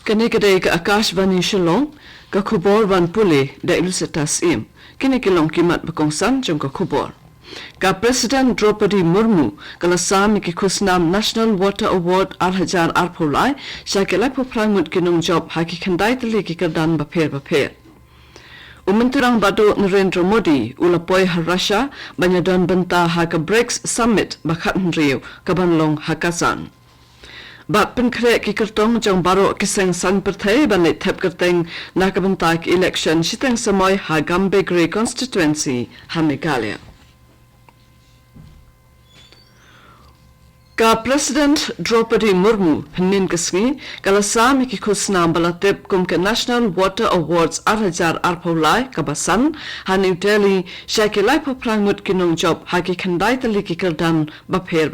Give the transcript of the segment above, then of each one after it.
Kani kadai ka AKASHVANI SHILLONG ka khubor ban puli da ilsetas im kini kilong kimat bakongsan jong ka khubor ka President Draupadi Murmu kala sami ki khusnam National Water Award 2008 phulai shakelai phuprangut kinung job haki khandai tali ki kadan bapher Umenturang bado Narendra Modi ulapoi ha Russia banyadon benta ha ka BRICS Summit bakhat Rio kabanlong hakazan Bat penkre ki kertong jong baro kiseng san perthai banai thep kerteng nakabenta ki election shiteng samoy ha Gambe Grey constituency ha Meghalaya Ka President Draupadi Murmu hinin kasngi kala sami ki khusnam balatep kum ke National Water Awards 2008 arpolai kabasan ha New Delhi shakelai phaprangut kinong job ha ki khandai tali ki kerdan bapher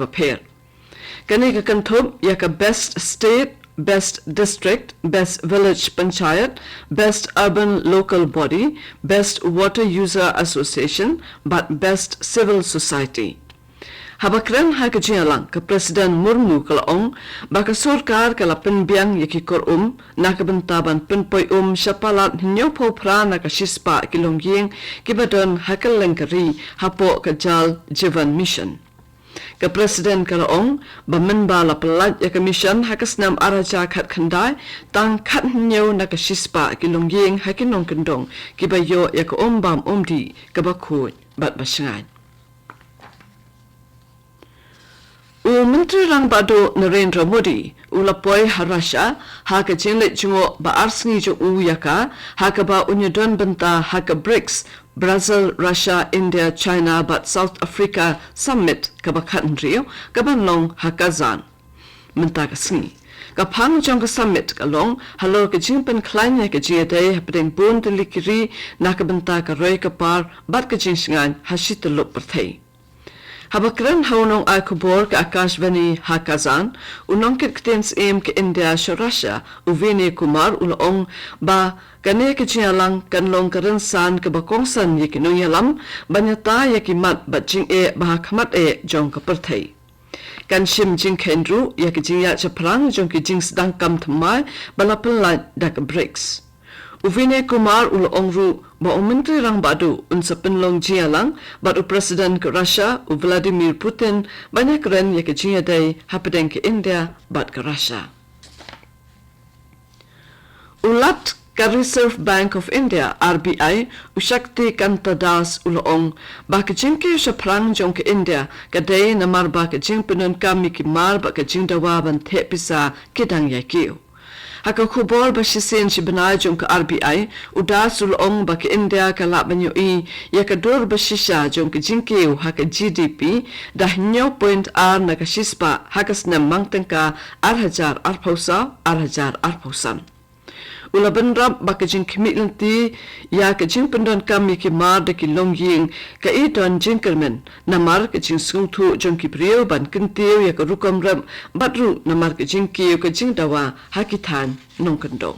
Kani ka kanthop ya ka Best State, Best District, Best Village Panchayat, Best Urban Local Body, Best Water User Association, but Best Civil Society. Habakren ha ka jialang ka President Murmu kalaong baka sorkar kala penbiang yakikor nakabentaban penpoy syapalat hinyo po pra nakashispa kilongying kibadon hakalengkari hapo kajal Jivan Mission. Ka President kalaong bamenba la pelat ya commission hakasnam araja khat khandai tang khat nyo nakashispa kilongying hakinong kendong kibayo ya ka bam di kabakhu bat basangan Menteri Rang Bado Narendra Modi ulapoi ha Russia ha ka jinlet jungo ba arsngi jo yaka ha ka ba unyadon benta ha ka BRICS Brazil, Russia, India, China, but South Africa Summit ka ba khat Rio ka banlong ha Kazan menta ka sngi ka phang jong ka summit ka long halo ka jingpen klein ya ka jiade ha pedeng bun delikiri na ka benta ka roi ka par bat ka jingsngan ha shitlo perthai Habakran haunong ay kubor ka AKASHVANI ha Kazan, unong kitkitins ke India sa Russia, uvini kumar ulaong ba kane kajialang kanlong karensan kabakongsan yakinong yalam, banyata yakimat batjing bahakamat jong kapertay. Kanshim jing kendru yakijing ya chaprang jong kijing sedang kam thamai balapelai dak BRICS. Uvine Kumar ulaong ru ba Menteri Rang Badu unsa penlong jialang batu Presiden ke Russia Vladimir Putin banyak ren ya ke jiadai hapedeng ke India bat ke Russia. Ulat ka Reserve Bank of India RBI Ushakti Kantadas ulaong ba ke jingke sa prang jong ke India kadai namar ba ke jing penon kami ki mar ba ke jing dawa ban the pisa kidang yakiu. Haka khubor ba shisen si benai jong ka RBI uda sulong ba ke India ka la banyo ya ka dor ba shisha jong ka jinkeu haka GDP dah nyo point na ka shispa haka snam mangteng ka arhajar arpausan ulaban rab ba ka jing kmitlanti ya ka jing pendon kami ki mar da ki longying ka idon jinkelmen namar ka jing sungthu jong ki priyo ban kintiu ya ka rukom rab batru namar ka jing kiyo ka jing dawa hakitan nong kendo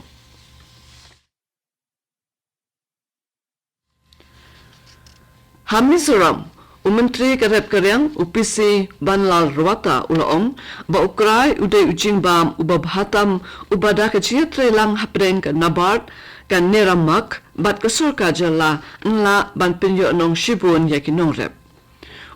Hamizoram Menteri Karep Karyang UPC Banlal Rawata ulaong ba ukrai uday ujing bam ubabhatam ubada ka jiatre lang hapren ka nabart ka neramak bat ka surka jala nla ban pinyo nong shibun yakinong rep.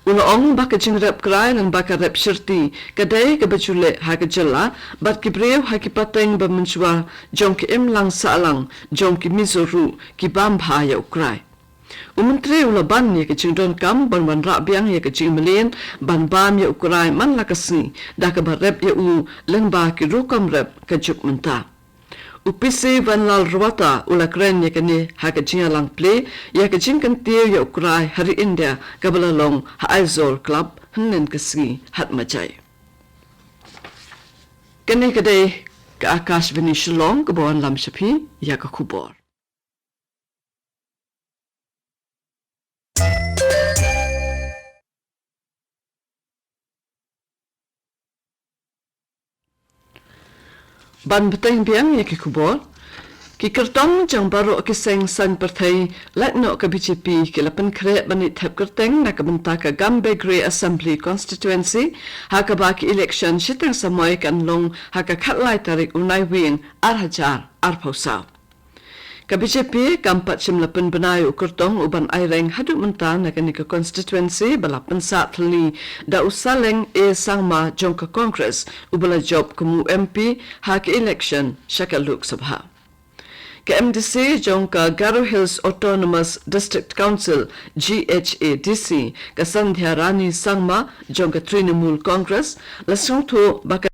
Ulaong ba ka jing rep krai lang ba ka rep shirti kadai ka bajule ha ka jala bat ki brew ha ki pateng ba menchwa jong ki lang saalang jong ki mizoru ki bam bha ya ukrai. Menteri ulaban ya ke jingdon kam ban rabiang ya ke jing melin ban bam ya ukurai man lakasni da ka barep ya lengba ki rukam rep ka juk menta. UPC Banlal Rawata ulakren ya ke ni ha ke jingalang play ya ke jingkan tiu ya ukurai hari India ka balalong ha Aizol Club hnen kasni hat majai. Kene kadai ka AKASHVANI Shillong kabawan lam shapi ya ka khubor. Ban beteng biang ya ki kubor ki kertong jang baro ki seng sang perthai latno ka BJP ki lapan kre bani thap kerteng na ka banta ka Gambe Grey Assembly constituency ha ka ba ki election shitang samoy kan long ha ka khatlai tarik unai wing arhajar arphausa ka BJP kampat simlapan benayo kertong uban aireng hadu menta na kanika constituency balapan sa thli da usaleng sangma jongka congress ubala job kumu MP ha ki election shaka lok sabha ka MDC jongka Garo Hills Autonomous District Council GHADC ka Sandhya Rani Sangma jongka Trinamool Congress lasung thu baka